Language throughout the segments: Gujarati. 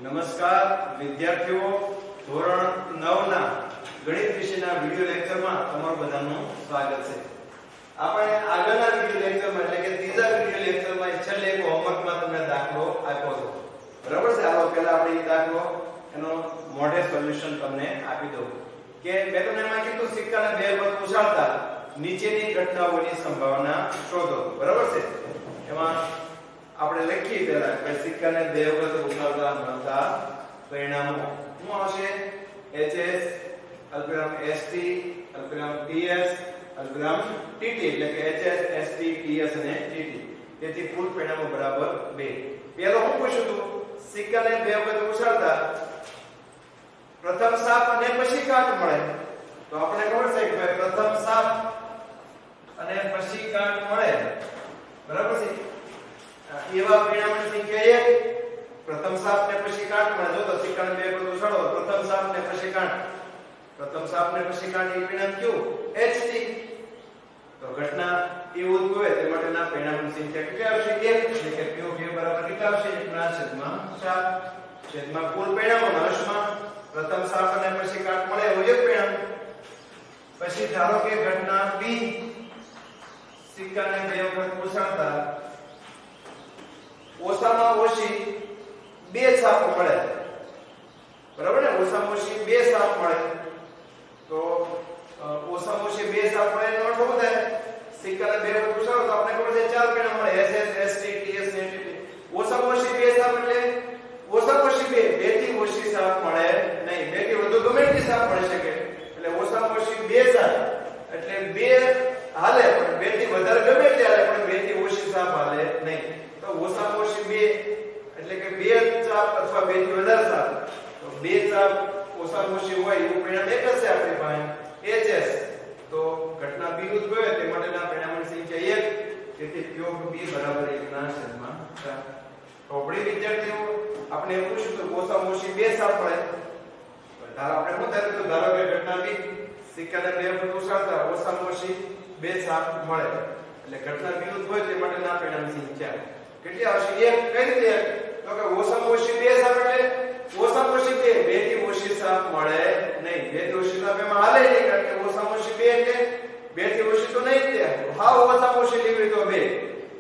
નમસ્કાર વિદ્યાર્થીઓ, ધોરણ 9 ના ગણિત વિષયના વિડિયો લેક્ચરમાં તમારું બધાનું સ્વાગત છે. આપણે આગળના વિડિયો લેક્ચરમાં એટલે કે ત્રીજા વિડિયો લેક્ચરમાં છેલ્લે એક હોમવર્કમાં તમને દાખલો આપ્યો હતો. બરાબર છે? આવો પહેલા આપણે એ દાખલો એનો મોઢે સોલ્યુશન તમને આપી દઉં કે મેં તમને એમાં કીધું સિક્કાને બે વખત ઉછાળતા નીચેની ઘટનાઓની સંભાવના શોધો. બરાબર છે? એમાં આપણે લખીએ પહેલા કે સિક્કાને બે વખત ઉછાળતા મળતા પરિણામો શું આવશે? HS અલ્પવિરામ ST અલ્પવિરામ TS અલ્પવિરામ TT એટલે કે HS ST TS અને TT. તેથી કુલ પરિણામો બરાબર 2. પહેલો હું પૂછ્યું હતું સિક્કાને બે વખત ઉછાળતા પ્રથમ સાપ અને પછી કાટ મળે તો આપણે ખબર છે કે પ્રથમ સાપ અને પછી કાટ મળે. બરાબર છે? એવા પરિણામની સંખ્યા 1. પ્રથમ સાપ ને પછી કાટ મળે. જો તો સિક્કાને બે વખત ઉછાળો પ્રથમ સાપ ને પછી કાટ એ પરિણામ કયું? HT. તો ઘટના એ ઉદ્ભવે તે માટેના પરિણામની સંખ્યા કેટલી આવશે? 1. એટલે કે P of A બરાબર કેટલા આવશે? 1/4 છેદમાં કુલ પરિણામો અંશમાં પ્રથમ સાપ અને પછી કાટ મળે એવું એક પરિણામ. પછી ધારો કે ઘટના B સિક્કાને બે વખત ઉછાળતા ઓછામાં ઓછી 2 સાપ મળે. બરાબર ને? ઓછામાં ઓછી 2 સાપ મળે તો ઓછામાં ઓછી 2 સાપ મળે એનો અર્થ શું થાય? સિક્કાને બે વખત ઉછાળો તો આપણે ખબર છે 4 પરિણામ મળે SS ST TS ને TT. ઓછામાં ઓછી 2 સાપ એટલે ઓછામાં ઓછી 2 થી ઓછી સાપ મળે નહીં. 2 થી વધુ ગમે એટલી સાપ મળી શકે. એટલે ઓછામાં ઓછી 2 સાપ એટલે 2 હાલે પણ 2 થી વધારે ગમે એટલી હાલે પણ 2 થી ઓછી સાપ હાલે નહીં. તો ઓછામાં ઓછી 2 એટલે કે 2 ચાપ અથવા 2 થી વધારે સાપ. તો 2 ચાપ ઓછામાં ઓછી હોય એવું પરિણામ એક જ છે આપણી પાસે HS. તો ઘટના B ઉદ્ભવે તે માટેના પરિણામોની સંખ્યા 1. તેથી P of B બરાબર 1/4. તો આપણી વિદ્યાર્થીઓ આપણે એવું પૂછ્યું તો ઓછામાં ઓછી 2 સાપ મળે. ધારો આપણે શું થાય તો ધારો કે ઘટના B સિક્કાને બે વખત ઉછાળતા ઓછામાં ઓછી 2 સાપ મળે. એટલે ઘટના B ઉદ્ભવે તે માટેના પરિણામની સંખ્યા કેટલી આવશે? 1. કઈ રીતે? તો કે ઓછામાં ઓછી 2 સાપ એટલે ઓછામાં ઓછી 2 થી ઓછી સાપ મળે નહીં. 2 થી ઓછી સાપ એમાં હાલે નહીં કારણ કે ઓછામાં ઓછી 2 એટલે 2 થી ઓછી તો નહીં જ. હા ઓછામાં ઓછી લેવી તો 2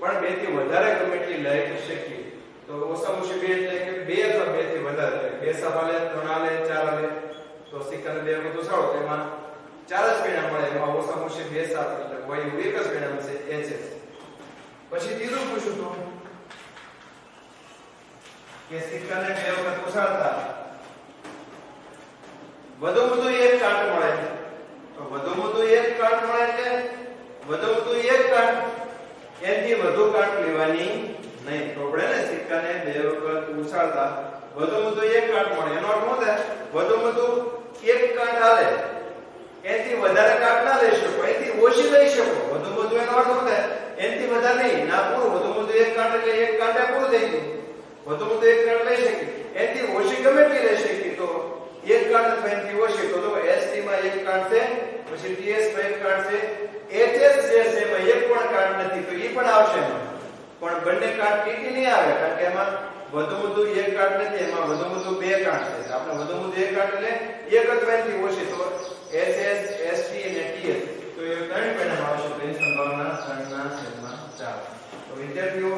પણ 2 થી વધારે ગમે એટલી લઈ શકીએ. તો ઓછામાં ઓછી 2 એટલે કે 2 અથવા 2 થી વધારે 2 સાપ હાલે 3 હાલે 4 હાલે તો સિક્કાને બે વખત ઉછાળો તેમાં 4 જ પરિણામ મળે. એમાં ઓછામાં ઓછી 2 સાપ એટલે હોય એવું એક જ પરિણામ છે HS. પછી ત્રીજું પૂછ્યું તો કે સિક્કાને બે વખત ઉછાળતા વધુ એક કાટ મળે. તો વધુ એક કાટ મળે એટલે વધુ એક કાટ એથી વધુ કાટ લેવાની નહીં. તો આપણે ને સિક્કાને બે વખત ઉછાળતા વધુ એક કાટ મળે એનો અર્થ શું થાય? વધુ એક કાટ હાલે એથી વધારે કાટ ના લઈ શકો, એથી ઓછી લઈ શકો. વધુ એનો અર્થ શું થાય? એથી વધારે નહીં ના પૂરું. વધુ એક કાટ એટલે એક કાટે પૂરું થઈ ગયું. વધુ એક કાટ લઈ શકી એથી ઓછી ગમે એટલી લઈ શકી. તો એક કાટ અથવા એથી ઓછી તો ST માં એક કાટ છે પછી TS માં એક કાટ છે HS જે છે એમાં એક પણ કાટ નથી તો એ પણ આવશે એમાં. પણ બંને કાટ TT નહીં આવે કારણ કે એમાં વધુ એક કાટ નથી એમાં વધુ 2 કાટ છે. આપણે વધુ એક કાટ એટલે એક અથવા એથી ઓછી તો SS ST અને TS તો એ ત્રણ પરિણામ આવશે. તો એની સંભાવના 3/4. તો વિદ્યાર્થીઓ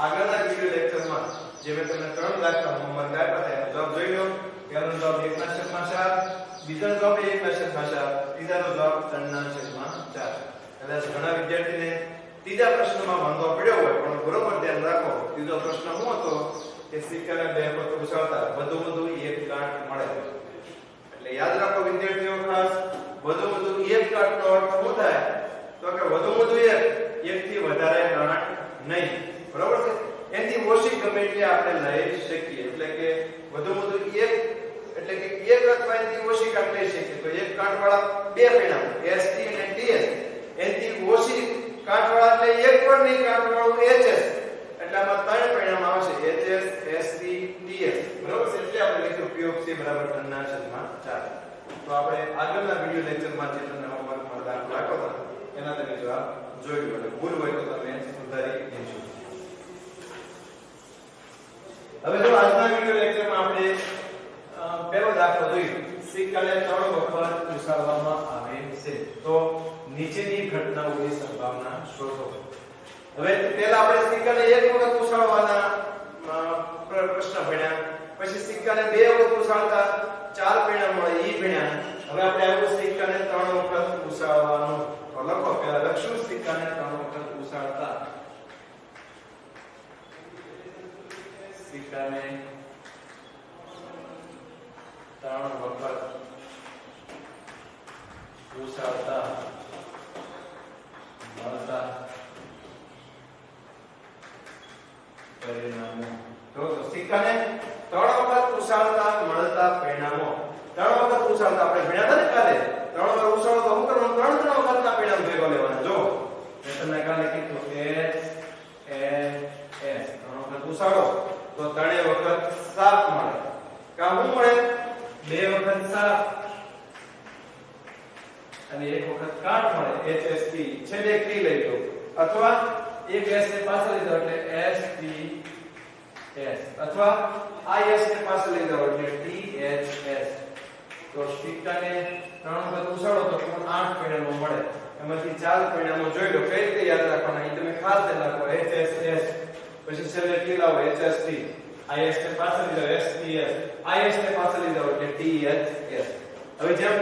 આગળના વિડિયો લેક્ચરમાં જે મેં તમને 3 દાખલા હોમવર્ક આપ્યા હતા જવાબ જોઈ લો. પહેલો જવાબ 1/4, બીજો જવાબ 1/4, ત્રીજાનો જવાબ 3/4. કદાચ ઘણા વિદ્યાર્થીને ત્રીજા પ્રશ્નમાં વાંધો પડ્યો હોય પણ બરોબર ધ્યાન રાખો. ત્રીજો પ્રશ્ન શું હતો કે સિક્કાને બે વખત ઉછાળતા વધુ એક કાટ મળે. એટલે યાદ રાખો વિદ્યાર્થીઓ ખાસ વધુ એક કાટનો અર્થ શું થાય? તો કે વધુ એક થી વધારે કાટ નહીં. બરાબર છે? એથી ઓછી ગમે એટલી આપણે લઈ શકીએ. એટલે કે વધુ એક એટલે કે એક અથવા એથી ઓછી કાટ લઈ શકીએ. તો એક કાટવાળા બે પરિણામ ST અને TS. એથી ઓછી કાટવાળા એટલે એક પણ નહીં કાટવાળું HS. એટલે આમાં 3 પરિણામ આવશે HS ST TS. બરાબર છે? એટલે આપણે લખ્યું P of C બરાબર 3/4. તો આપણે આગળના વિડિયો લેક્ચરમાં જે તમને હોમવર્ક દાખલો આપ્યો હતો એના તમે જવાબ જોઈ લો. ભૂલ હોય તો તમે સુધારી દેજો. હવે જો આજના વિડિયો લેક્ચરમાં આપણે દાખલો જોઈએ. સિક્કાને 3 વખત ઉછાળવામાં આવે છે તો નીચેની ઘટનાઓની સંભાવના શોધો. હવે પહેલા આપણે સિક્કાને 1 વખત ઉછાળવાના પ્રશ્ન ભણ્યા, પછી સિક્કાને 2 વખત ઉછાળતા 4 પરિણામ મળે ઈ ભણ્યા. હવે આપણે આવ્યું સિક્કાને 3 વખત ઉછાળવાનું. તો લખો, પહેલા લખશું સિક્કાને 3 વખત ઉછાળતા. સિક્કાને 3 વખત ઉછાળતા મળતા પરિણામો. તો સિક્કાને 3 વખત ઉછાળતા મળતા પરિણામો. 3 વખત ઉછાળતા આપણે ભણ્યા હતા ને કાલે. 3 વખત ઉછાળો તો શું કરવાનું? 3 વખતના પરિણામ ભેગો લેવાના. જો મેં તમને કાલે કીધું H N S 3 વખત ઉછાળો તો 3 વખત 7 મળે. કામ શું મળે? 2 વખત 7 અને 1 વખત કાટ મળે. HSP છેલ્લે એક ટી લઈ લો અથવા એક S ને પાછળ લીધો એટલે STS અથવા IS ને પાછળ લીધો એટલે THS. તો સિક્કાને 3 વખત ઉછાળો તો કુલ 8 પરિણામો મળે. એમાંથી 4 પરિણામો જોઈ લો. કઈ રીતે યાદ રાખવાના એ તમે ખાસ ધ્યાન રાખો. HSS પછી છેલ્લે ટી લાવો HST, IS ને પાછળ લીધો STS, IS ને પાછળ લીધો એટલે THS. હવે જેમ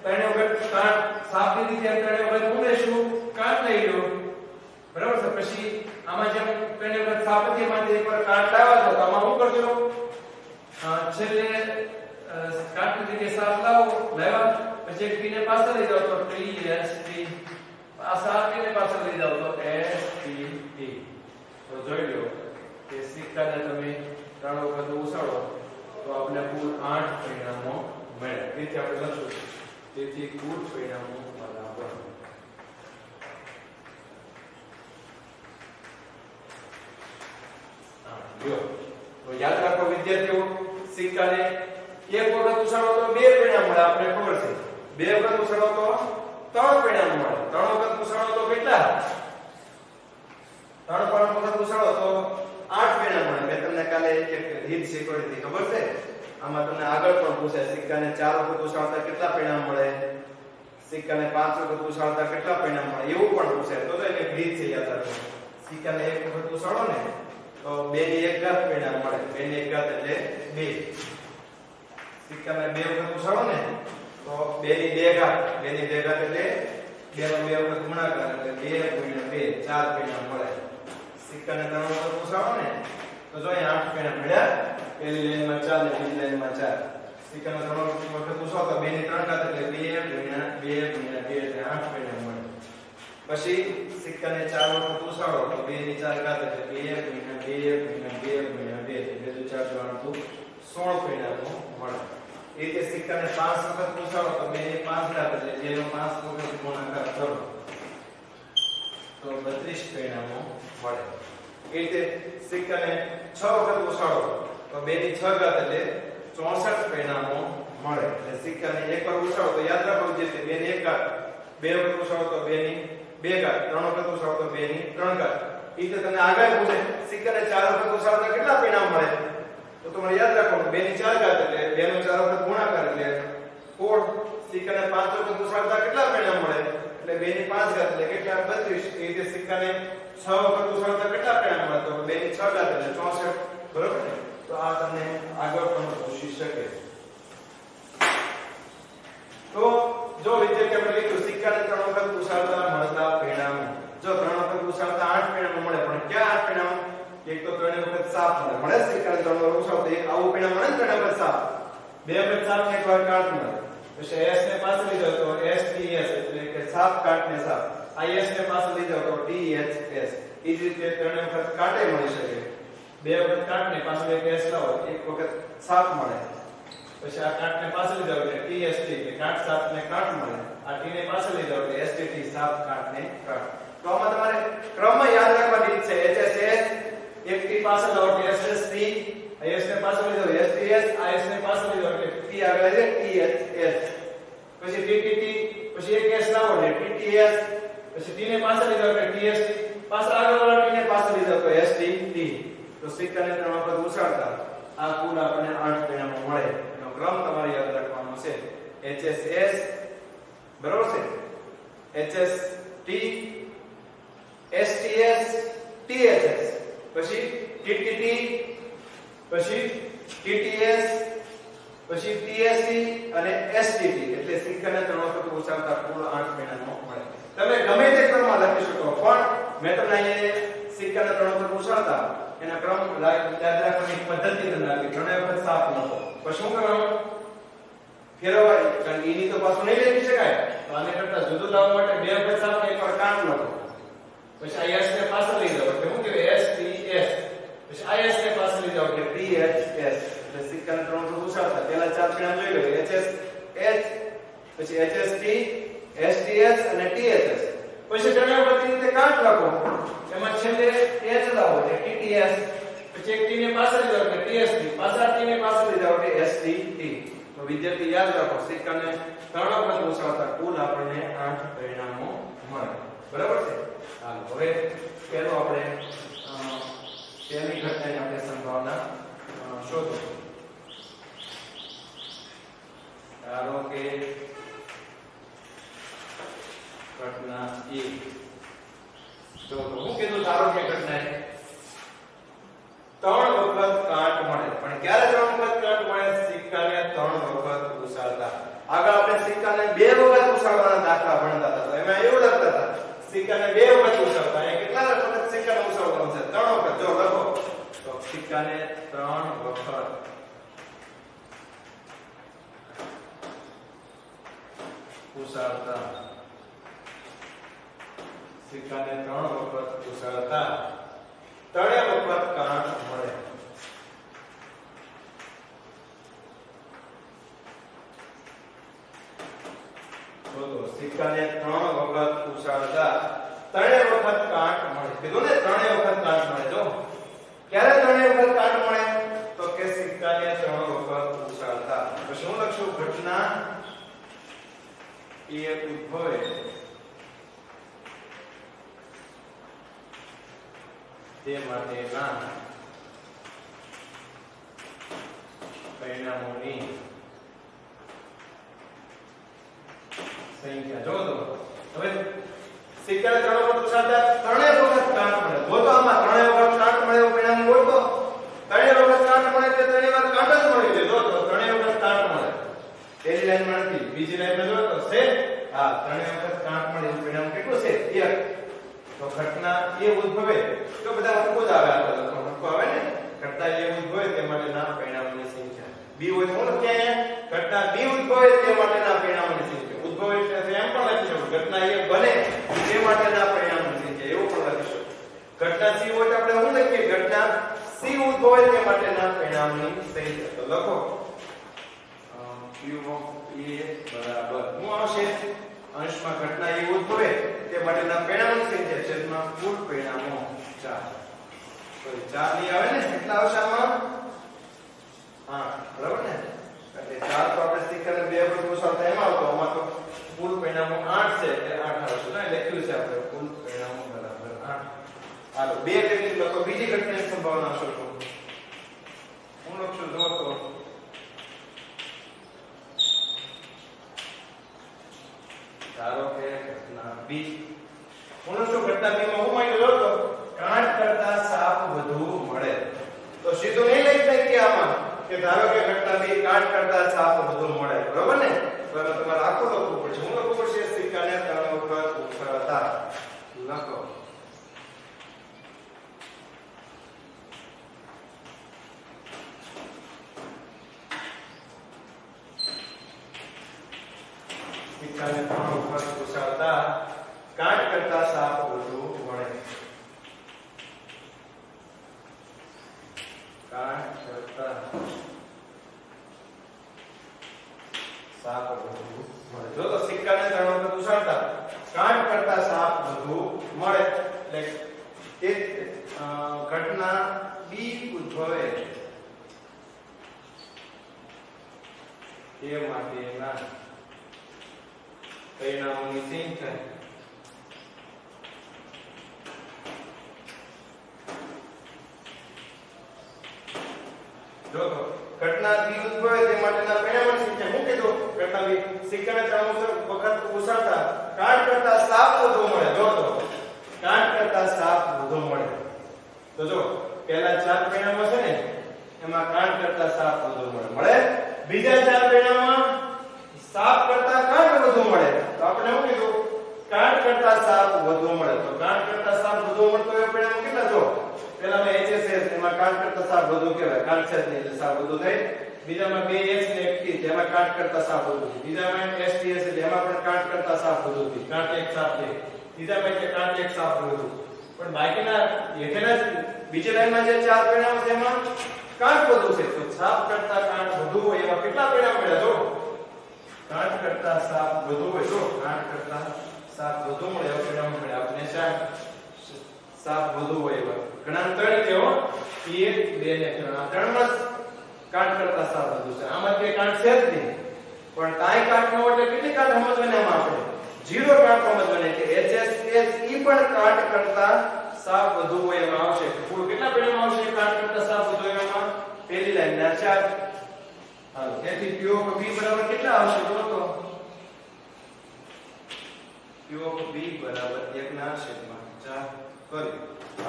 3 વખત કાટ સાપની રીતે 3 વખત ઉમેરશું, કાટ લઈ લો બરાબર છે. પછી આમાં જેમ 3 વખત સાપતીમાંથી એકવાર કાટ લાવ્યા તો આમાં શું કરજો? છેલ્લે કાટની રીતે સાપ લાવો, લાવ્યા પછી એક ટી ને પાછળ લઈ જાવ તો TST, આ સાપને પાછળ લઈ જાવ તો STT. તો જોઈ લો કે સિક્કાને તમે 3 વખત ઉછાળો તો આપણે કુલ 8 પરિણામો મળે. તેથી આપણે લખશું તેથી કુલ પરિણામો બરાબર. જો તો યાદ રાખો વિદ્યાર્થીઓ, સિક્કાને 1 વખત ઉછાળો તો 2 પરિણામ મળે. આપણે ખબર છે 2 વખત ઉછાળો તો 3 પરિણામ મળે. 3 વખત ઉછાળો તો કેટલા? 3 વખત ઉછાળો તો 8 પરિણામ મળે. મેં તમને કાલે એક રીત શીખવાડી હતી, ખબર છે? આમાં તમને આગળ પણ પૂછાય સિક્કાને 4 વખત ઉછાળતા કેટલા પરિણામ મળે, સિક્કાને 5 વખત ઉછાળતા કેટલા પરિણામ મળે, એવું પણ પૂછાય. તો એને રીત છે યાદ રાખો. સિક્કાને 1 વખત ઉછાળો ને તો 2 ની 1 ઘાત પરિણામ મળે. 2 ની 1 ઘાત એટલે 2. સિક્કાને 2 વખત ઉછાળો ને તો 2 ની 2 ઘાત, 2 ની 2 ઘાત એટલે 2 નો 2 વખત ગુણાકાર એટલે 2 ગુણ્યા 2 4 પરિણામ મળે. સિક્કાને 3 વખત ઉછાળો ને તો જો અહીં 8 પરિણામ મળ્યા. પહેલી લાઈનમાં 4 ને બીજી લાઈનમાં 4. સિક્કાને 3 વખત ઉછાળો તો 2 ની 3 ઘાત એટલે 2 ગુણ્યા 2 ગુણ્યા 2 એટલે 8 પરિણામ મળે. પછી સિક્કાને 4 વખત ઉછાળો તો 2 ની 4 ઘાત એટલે 2 ગુણ્યા 2 ગુણ્યા 2 ગુણ્યા 2 એટલે 2 4 16 પરિણામો મળે. એ રીતે સિક્કાને 5 વખત ઉછાળો તો 2 ની 5 ઘાત એટલે 2 નો 5 વખત ગુણાકાર કરો તો 32 પરિણામો મળે. એ રીતે સિક્કાને 6 વખત ઉછાળો તો 2 ની 6 ઘાત એટલે 64 પરિણામો મળે. એટલે સિક્કાને એકવાર ઉછાળો તો યાદ રાખો જે 2 ની 1 ઘાત, 2 વખત ઉછાળો તો 2 ની 2 ઘાત, 3 વખત ઉછાળો તો 2 ની 3 ઘાત. એ રીતે તમને આગળ પૂછે સિક્કાને 4 વખત ઉછાળતા કેટલા પરિણામ મળે, તો તમારે યાદ રાખવાનું 2 ની 4 ઘાત એટલે 2 નો 4 વખત ગુણાકાર એટલે 4. સિક્કાને 5 વખત ઉછાળતા કેટલા પરિણામ મળે એટલે 2 ની 5 ઘાત એટલે કેટલા 32. એ રીતે સિક્કાને 6 વખત ઉછાળતા કેટલા પરિણામ મળે તો 2 ની 6 ઘાત એટલે 64. બરોબર ને? તો આ તમને આગળ પણ પૂછી શકે. તો જો વિદ્યાર્થી આપણે લીધું સિક્કાને 3 વખત ઉછાળતા મળતા પરિણામો. જો 3 વખત ઉછાળતા 8 પરિણામો મળે, પણ ક્યાં 8 પરિણામો? એક તો 3 વખત સાપ મળે. મળે સિક્કાને 3 વખત ઉછાળતા એક આવું પરિણામ મળે ને 3 વખત સાપ. 2 વખત સાપ ને એકવાર કાટ મળે. પછી S ને પાછળ લીધો તો STS એટલે કે સાપ કાટ ને સાપ. IS ને પાછળ લીધો તો THS. એ જ રીતે 3 વખત કાટે મળી શકે. 2 વખત કાટ ને પાછળ એક S લાવો, એક વખત સાપ મળે. પછી આ કાટ ને પાછળ લીધો એટલે TST કે કાટ સાપ ને કાટ મળે. આ T ને પાછળ લીધો એટલે STT સાપ કાટ ને કાટ. તો આમાં તમારે ક્રમ યાદ રાખવાની રીત છે. HSS એક T પાછળ લાવો એટલે SST, IS ને પાછળ લીધો STS, IS ને પાછળ લીધો એટલે T આગળ છે THS. પછી TTT પછી એક S લાવો એટલે TTS, પછી T ને પાછળ લીધો એટલે TST, પાછળ આગળ વાળા T ને પાછળ લીધો તો STT. તો સિક્કાને 3 વખત ઉછાળતા આ કુલ આપણને 8 પરિણામો મળે. એનો ક્રમ તમારે યાદ આવશે HSS બરોબર છે HST STS THS પછી TTT પછી TTS પછી TSC અને STT એટલે સિક્કાને 3 વખત ઉછાળતા કુલ 8 મહિનાનો મળે. તમે ગમે તે ક્રમમાં લખી શકો પણ મેં તમને અહીંયા સિક્કાને 3 વખત ઉછાળતા એના ક્રમ યાદ રાખવાની પદ્ધતિ તમને આપી. 3 વખત સાફ લખો પછી શું કરવાનું ફેરવાય કારણ કે એની તો પાછું નહીં લખી શકાય તો આને કરતા જુદું લાવવા માટે 2 વખત સાફ એકવાર કાટ લખો પછી આ S ને પાછળ લઈ જાવ એટલે શું કહેવાય STS પછી આ S ને પાછળ લઈ જાવ એટલે THS એટલે સિક્કાને 3 વખત ઉછાળતા પહેલા 4 પરિણામ જોઈ લો HSH પછી HST STS અને THS પછી ઘણા બધી રીતે કાટ લખો એમાં છેલ્લે H લાવો એટલે TTS પછી એક T ને પાછળ લઈ જાવ એટલે TST પાછળ T ને પાછળ લઈ જાવ એટલે STT તો વિદ્યાર્થી યાદ રાખો સિક્કાને 3 વખત ઉછાળતા કુલ આપણને 8 પરિણામો મળે બરાબર છે. હાલો હવે પહેલો આપણે પહેલી ઘટનાની આપણે સંભાવના શોધો. ધારો કે ઘટના A તો હું કીધું ધારો કે ઘટના A 3 વખત કાટ મળે પણ ક્યારે 3 વખત કાટ મળે સિક્કાને 3 વખત ઉછાળતા. આગળ આપણે સિક્કાને 2 વખત ઉછાળવાના દાખલા ભણતા હતા તો એમાં એવું લખતા હતા સિક્કાને 2 વખત ઉછાળતા. એ કેટલા વખત સિક્કાને ઉછાળવાનું છે 3 વખત. જો લખો તો સિક્કાને 3 વખત ઉછાળતા સિક્કાને 3 વખત ઉછાળતા 3 વખત કાટ મળે. તો સિક્કાને 3 વખત ઉછાળતા 3 વખત કાટ મળે. કીધું ને 3 વખત કાટ મળે. જો ક્યારે 3 વખત કાટ મળે તો કે સિક્કાને 3 વખત ઉછાળતા. તો શું લખશું ઘટના એ ઉદ્ભવે તે માટેના પરિણામોની સંખ્યા. જો તો હવે સિક્કાને 3 વખત ઉછાળતા 3 વખત કાટ મળે. જો તો આમાં 3 વખત કાટ મળે એવું પરિણામ હોય તો 3 વખત કાટ મળે એટલે 3 વાર કાટ જ મળી જાય. જો તો 3 વખત કાટ મળે પહેલી લાઈનમાં નથી બીજી લાઈનમાં જો તો છે હા 3 વખત કાટ મળે એવું પરિણામ કેટલું છે 1. તો ઘટના એ ઉદ્ભવે તો બધા હરખું જ આવે. આ તો હરખું આવે ને ઘટના એ ઉદ્ભવે તે માટેના પરિણામોની સંખ્યા. બી હોય તો હું લખીએ અહીંયા ઘટના બી ઉદ્ભવે તે માટેના પરિણામોની સંખ્યા. ઉદ્ભવે એટલે એમ પણ લખી શકો ઘટના એ બને તે માટેના પરિણામોની સંખ્યા એવું પણ લખી શકો. ઘટના સી હોય તો આપણે શું લખીએ ઘટના સી ઉદ્ભવે તે માટેના પરિણામની સંખ્યા. તો લખો Q of A બરાબર શું આવશે અંશમાં ઘટના એ ઉદ્ભવે તે માટેના પરિણામોની સંખ્યા છેદમાં કુલ પરિણામો 4. તો 4 ની આવે ને કેટલા આવશે આમાં 8 બરાબર ને એટલે 4 તો આપણે સિક્કાને 2 વખત ઉછાળતા એમાં આવતો આમાં તો કુલ પરિણામો 8 છે એટલે 8 આવશે ને લખ્યું છે આપણે કુલ પરિણામો બરાબર 8. હાલો બે કેટલી લખો બીજી ઘટનાની સંભાવના શોધો. હું લખશું જો તો ધારો કે ઘટના B હું શું ઘટના B માં હું માની લો તો કાટ કરતા સાપ વધુ મળે. તો સીધું નહીં લઈ શકીએ આમાં કે ધારો કે ઘટના B કાટ કરતા સાપ વધુ મળે બરોબર ને. તો તમારે આખું લખવું પડશે. હું લખવું પડશે સિક્કાને 3 વખત ઉછાળતા. લખો સિક્કાને 3 વખત ઉછાળતા કાટ કરતા સાપ વધુ મળે. કાટ કરતા સાપ વધુ મળે. જો તો સિક્કાને 3 વખત ઉછાળતા કાટ કરતા સાપ વધુ મળે એટલે તે ઘટના બી ઉદ્ભવે તે માટેના પરિણામોની સંખ્યા જો તો ઘટના બી ઉદ્ભવે તે માટેના પરિણામોની સંખ્યા હું કીધું ઘટના બી સિક્કાને 3 વખત ઉછાળતા કાટ કરતા સાપ વધુ મળે જો તો કાટ કરતા સાપ વધુ મળે તો જો પહેલા 4 પરિણામો છે ને એમાં કાટ કરતા સાપ વધુ મળે બીજા 4 પરિણામમાં સાપ કરતા કાટ વધુ મળે તો આપણે શું કીધું કાટ કરતા સાપ વધુ મળે તો કાટ કરતા સાપ વધુ મળતો એ પરિણામ કેટલા જો પહેલા મે HSS એમાં કાટ કરતા સાપ વધુ કહેવાય કાટ છે એટલે સાપ વધુ થાય બીજામાં 2H ને 1T જેમાં કાટ કરતા સાપ વધુ છે બીજામાં STS એટલે એમાં પણ કાટ કરતા સાપ વધુ છે કાટ એક સાપ છે બીજામાં એટલે કાટ એક સાપ વધુ પણ બાકીના હેઠળના બીજી લાઈનમાં જે 4 પરિણામો છે એમાં કાટ વધુ છે તો સાપ કરતા કાટ વધુ હોય એવા કેટલા પરિણામ મળ્યા જો કાટ કરતા સાપ વધુ હોય જો કાટ કરતા સાપ વધુ મળે એવા પરિણામ મળ્યા આપણે સાપ વધુ હોય એવા ઘણા 3 છે હો 1 2 ને 3 ત્રણમાં કાટ કરતા સાપ વધુ છે આમાં કે કાટ છે જ નહીં પણ કાઈ કાટ ન હોય એટલે કેટલી કાટ સમજવાને આમાં આપણે 0 કાટ સમજવાને કે HSS ઈ પણ કાટ કરતા સાપ વધુ હોય એમાં આવશે કુલ કેટલા પરિણામ આવશે કાટ કરતા સાપ વધુ એમાં પહેલી લાઈન ના 4 હાલો તેથી Q ઓફ B બરાબર કેટલા આવશે જો તો Q ઓફ B બરાબર 1 ના છેદમાં 4 કરી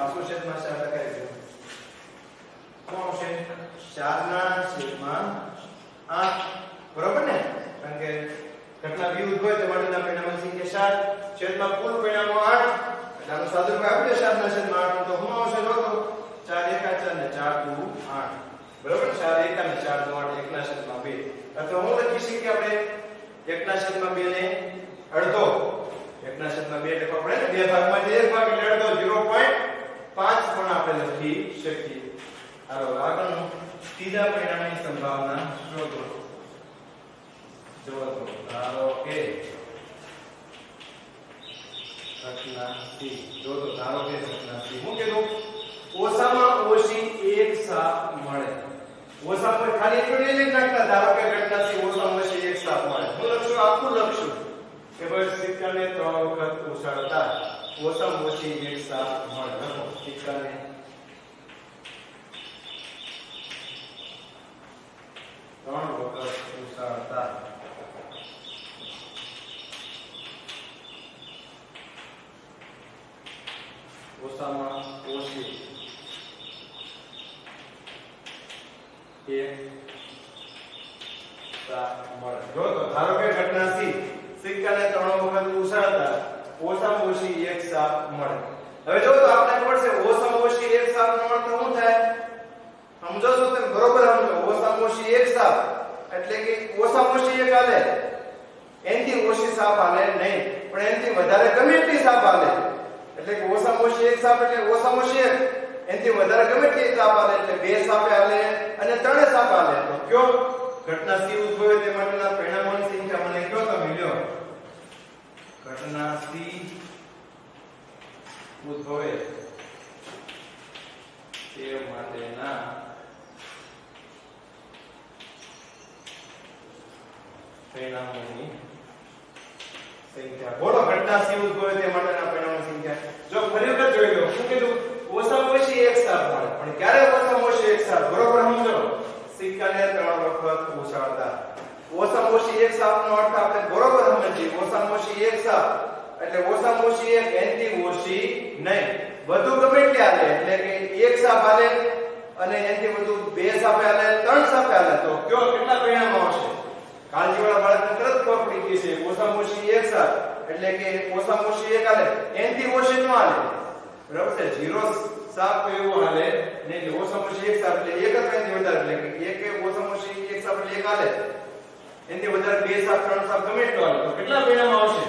આસો છેદમાં 4 લખાઈ દો શું આવશે 4 ના છેદમાં 8 બરોબર ને કારણ કે ઘટના બી ઉદ્ભવે તે માટેના પરિણામોની સંખ્યા 7 છેદમાં કુલ પરિણામો 8 એટલે આનો સાદુરૂપ આપી દે 7 ના છેદમાં 8 તો શું આવશે જો તો 4 1 4 ને 4 2 8 બરોબર 4 1 અને 4 2 8 1 ના છેદમાં 2 અથવા હું લખી શકીએ આપણે 1 ના છેદમાં 2 ને અડધો 1 ના છેદમાં 2 એટલે આપણે બે ભાગમાંથી એક ભાગ એટલે અડધો 0.5 પણ આપણે લખી શકીએ હાલો આગળનું ત્રીજા પરિણામની સંભાવના શોધો જો તો ધારો કે ઘટના C જો તો ધારો કે ઘટના C હું કીધું ઓછામાં ઓછી એક સાપ મળે ઓછામાં ખાલી એટલું નહીં લખતા ધારો કે ઘટના C ઓછામાં ઓછી એક સાપ મળે હું લખશું આખું લખશું કે ભાઈ સિક્કાને 3 વખત ઉછાળતા ઓછામાં ઓછી એક સાપ મળે લખો સિક્કાને 3 વખત ઉછાળતા ઓછામાં ઓછી એક સાપ મળે જો તો ધારો કે ઘટના C સિક્કાને 3 વખત ઉછાળતા ઓછામાં ઓછી એક સાપ મળે હવે જો તો આપણે ખબર છે ઓછામાં ઓછી એક સાપનો અર્થ શું થાય સમજો છો તમે બરોબર સમજો ઓછામાં ઓછી એક સાપ એટલે કે ઓછામાં ઓછી એક હાલે એનથી ઓછી સાપ હાલે નહીં પણ એનથી વધારે ગમે એટલી સાપ હાલે એટલે કે ઓછામાં ઓછી એક સાપ એટલે ઓછામાં ઓછી એક એનથી વધારે ગમે એટલી સાપ હાલે એટલે બે સાપે હાલે અને ત્રણે સાપ હાલે તો કયો ઘટના C ઉદ્ભવે તે માટેના પરિણામોની સંખ્યા મને કયો તમે લ્યો ઘટના C ઉદ્ભવે તે માટેના પરિણામોની સંખ્યા બોલો ઘટના C ઉદ્ભવે તે માટેના પરિણામોની સંખ્યા જો ફરી વખત જોઈ લો શું કીધું ઓછામાં ઓછી એક સાપ મળે પણ ક્યારે ઓછામાં ઓછી એક સાપ બરોબર સમજો સિક્કાને 3 વખત ઉછાળતા ઓછામાં ઓછી એક સાપનો અર્થ આપણે બરોબર સમજીએ ઓછામાં ઓછી એક સાપ એટલે ઓછામાં ઓછી એક એનથી ઓછી નહીં વધુ ગમે એટલી હાલે એટલે કે એક સાપ હાલે અને એનથી વધુ બે સાપે હાલે 3 સાપે હાલે તો કયો કેટલા પરિણામો આવશે કાળજીવાળા બાળકને તરત ખબર પડી ગઈ છે ઓછામાં ઓછી એક સાપ એટલે કે ઓછામાં ઓછી એક હાલે એનથી ઓછી ન હાલે બરાબર છે 0 સાપ એવો હાલે ને કે ઓછામાં ઓછી એક સાપ એટલે એક જ એનથી વધારે એટલે કે એક કે ઓછામાં ઓછી એક સાપ એટલે એક હાલે એનથી વધારે બે સાપ 3 સાપ ગમે એટલો હાલે તો કેટલા પરિણામો આવશે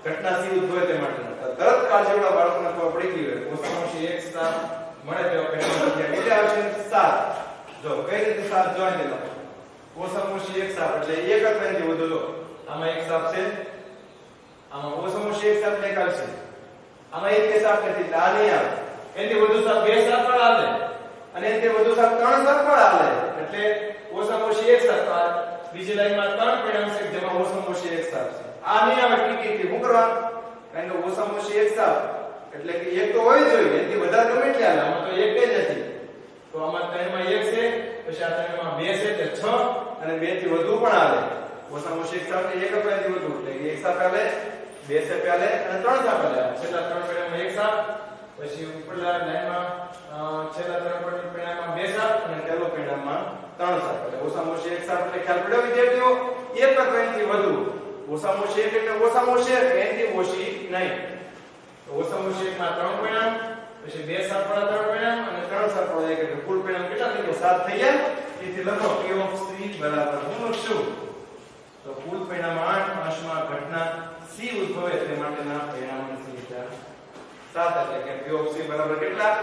ઘટના C ઉદ્ભવે તે માટે તરત કાળજીવાળા બાળકને ખબર પડી ગઈ હોય ઓછામાં ઓછી એક સાપ મળે તેવા ઘટના સંખ્યા કેટલી આવશે 7 જો કઈ રીતે 7 જોઈ દેલો ઓછામાં ઓછી એક સાપ એટલે એક જ એનથી વધુ જો આમાં એક સાપ છે આમાં ઓછામાં ઓછી એક સાપ એક આવશે આમાં એક કે સાપ નથી એટલે આ નહીં આવે એનથી વધુ સાપ બે સાપ પણ હાલે અને એનથી વધુ સાપ 3 સાપ પણ હાલે એટલે ઓછામાં ઓછી એક સાપ બીજી લાઈનમાં 3 પરિણામ છે જેમાં ઓછામાં ઓછી એક સાપ છે આ નહીં આવે ટીકી શું કરવા કારણ કે ઓછામાં ઓછી એક સાપ એટલે કે એક તો હોય જોઈએ એનથી વધારે ગમે એટલે હાલે આમાં તો એક જ નથી તો આમાં ત્રણમાં એક છે પછી આ ત્રણમાં 2 છે તે 6 અને 2 થી વધુ પણ આવે ઓછામાં ઓછી એક સાથે એક અપાયથી વધુ એટલે એક સાથે આવે 2 સાથે આવે અને 3 સાથે આવે છેલ્લા ત્રણ પરિણામમાં એક સાથે પછી ઉપરના લાઈનમાં છેલ્લા ત્રણ પરિણામમાં 2 સાથે અને પહેલો પરિણામમાં 3 સાથે એટલે ઓછામાં ઓછી એક સાથે એટલે ખ્યાલ પડ્યો વિદ્યાર્થીઓ એક અપાયથી વધુ ઓછામાં ઓછી એક એટલે ઓછામાં ઓછી એક એનથી ઓછી નહીં તો ઓછામાં ઓછી એકમાં 3 પરિણામ પછી 2 સાથે પણ 3 પરિણામ અને 3 સાથે પણ એક એટલે કુલ પરિણામ કેટલા થઈ ગયા 7 થઈ ગયા તેથી લખો p of c બરાબર હું લખશું તો કુલ પરિણામ 8 અંશમાં ઘટના c ઉદ્ભવે તે માટેના પરિણામની સંખ્યા 7 એટલે કે p of c બરાબર કેટલા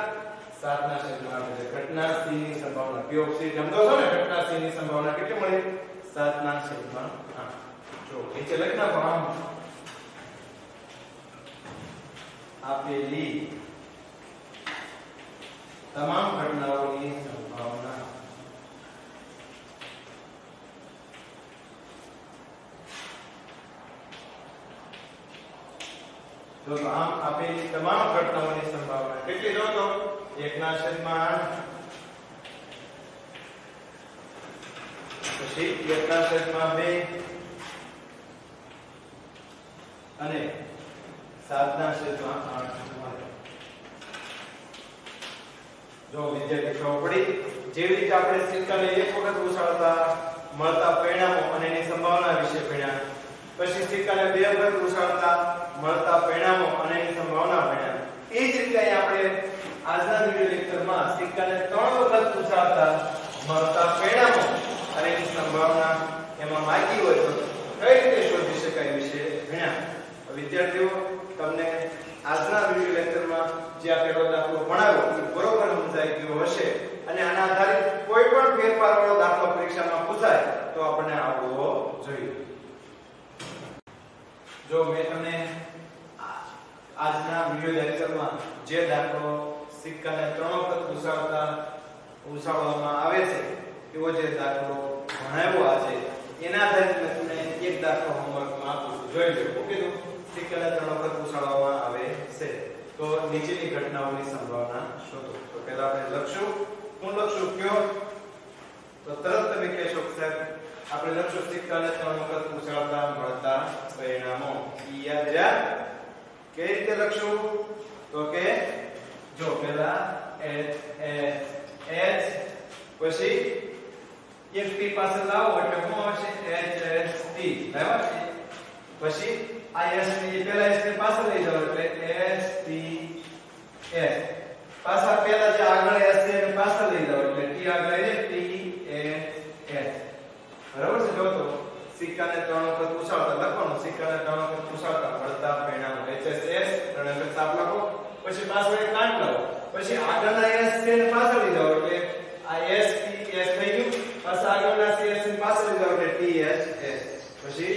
7 ના છેદમાં એટલે ઘટના c ની સંભાવના p of c સમજો છો ને ઘટના c ની સંભાવના કેટલી મળી 7 ના છેદમાં 8 જો નીચે લખી નાખો આમ આપેલી તમામ ઘટનાઓની સંભાવના જો તો આમ આપેલી તમામ ઘટનાઓની સંભાવના કેટલી જો તો 1/8 પછી 1/2 અને 7/8 જો વિદ્યાર્થી ખબર પડી જેવી રીતે આપણે સિક્કાને એક વખત ઉછાળતા મળતા પરિણામો અને એની સંભાવના વિશે ભણ્યા પછી સિક્કાને બે વખત ઉછાળતા મળતા પરિણામો અને એની સંભાવના ભણ્યા એ જ રીતે આપણે આજના વિડિયો લેક્ચરમાં સિક્કાને 3 વખત ઉછાળતા મળતા પરિણામો અને એની સંભાવના એમાં માગી હોય તો કઈ રીતે શોધી શકાય વિશે ભણ્યા વિદ્યાર્થીઓ તમને આજના વિડિયો લેક્ચરમાં જે આપેલો દાખલો ભણાવ્યો એ બરોબર સમજાઈ ગયો હશે અને આના આધારિત કોઈ પણ ફેરફારવાળો દાખલો પરીક્ષામાં પૂછાય તો આપણને આવડવો જોઈએ જો મેં તમને આજના વિડિયો લેક્ચરમાં જે દાખલો સિક્કાને 3 વખત ઉછાળવામાં આવે છે એવો જે દાખલો ભણાવ્યો આજે એના આધારિત મેં તમને એક દાખલો હોમવર્કમાં આપું છું જોઈ લો ઓકે તો સિક્કાને 3 વખત ઉછાળવામાં આવે છે તો નીચેની ઘટનાઓની સંભાવના શોધો તો પહેલા આપણે લખશું હું લખશું કયો તો તરત તમે કહેશો કે સાહેબ આપણે લખશું સિક્કાને 3 વખત ઉછાળતા મળતા પરિણામો યાદ રહ્યા કેવી રીતે લખશું તો કે જો પહેલા h પછી એક p પાસે લાવો એટલે શું આવશે h t બરાબર પછી આ s ની પહેલા s ની પાસે લઈ જાવ એટલે s t s પાછા પહેલા જે આગળ s છે એને પાસે લઈ જાવ એટલે t આગળ છે t s બરાબર છે જો તો સિક્કાને 3 વખત ઉછાળતા લખવાનું સિક્કાને 3 વખત ઉછાળતા મળતા પરિણામો HSS 3 વખત સાફ લખો પછી પાછળ એક કાંટ લાવો પછી આગળના S છે ને પાછળ લઈ જાઓ એટલે આ S T S થઈ ગયું પાછા આગળના CS ને પાછળ લઈ જાઓ એટલે T S S પછી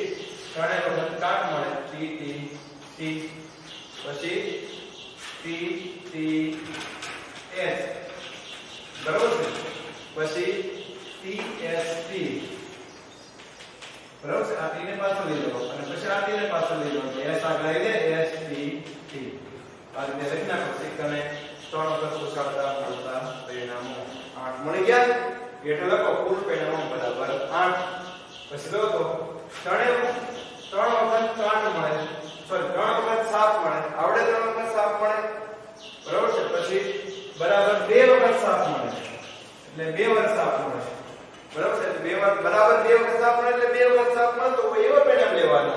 3 વખત કાંટ મળે T T T પછી T T S બરાબર છે પછી T S T બરાબર છે આ t ને પાછળ લઈ લો અને પછી આ t ને પાછળ લઈ લો s આગળ આવી જાય s t t આ રીતે લખી નાખો સિક્કાને 3 વખત ઉછાળતા મળતા પરિણામો 8 મળી ગયા એટલે લખો કુલ પરિણામો બરાબર 8 પછી લો તો 3 વખત 8 મળે સોરી 3 વખત 7 મળે આવડે 3 વખત 7 મળે બરાબર છે પછી બરાબર 2 વખત 7 મળે એટલે 2 વખત 7 મળે બરાબર છે બે વખત બરાબર 2 વખત સાફ મળે એટલે 2 વખત સાફ મળે તો એવો પરિણામ લેવાનો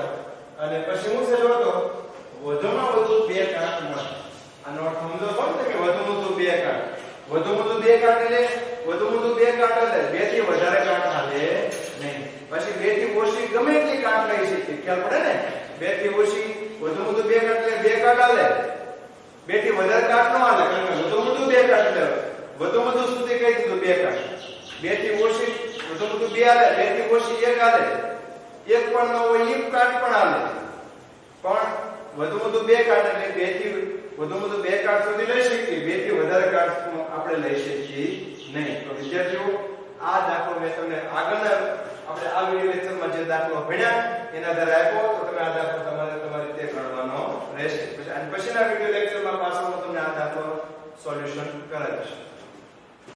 અને પછી હું છે જો તો વધુમાં વધુ 2 કાંટ મળે આનો અર્થ સમજો છો ને કે વધુમાં વધુ 2 કાંટ વધુમાં વધુ 2 કાંટ એટલે વધુમાં વધુ 2 કાંટ એટલે 2 થી વધારે કાંટ હાલે નહીં પછી 2 થી ઓછી ગમે એટલી કાંટ લઈ શકીએ ખ્યાલ પડે ને 2 થી ઓછી વધુમાં વધુ 2 કાંટ એટલે 2 કાંટ હાલે 2 થી વધારે કાંટ ન હાલે કારણ કે વધુમાં વધુ 2 કાંટ એટલે વધુમાં વધુ સુધી કહી દીધું 2 કાંટ 2 થી ઓછી વધુ વધુ 2 હાલે 2 થી ઓછી 1 હાલે 1 પણ ન હોય 1 કાંટ પણ હાલે પણ વધુ વધુ 2 કાંટ એટલે 2 થી વધુ વધુ 2 કાંટ સુધી લઈ શકીએ 2 થી વધારે કાંટ આપણે લઈ શકીએ નહીં તો વિદ્યાર્થીઓ આ દાખલો મેં તમને આગળના આપણે આ વિડિયો લેક્ચરમાં જે દાખલો ભણ્યા એના આધારે આપ્યો તો તમે આ દાખલો તમારી રીતે ગણવાનો રહેશે પછી અને પછીના વિડિયો લેક્ચરમાં પાછળ હું તમને આ દાખલો સોલ્યુશન કરાવીશ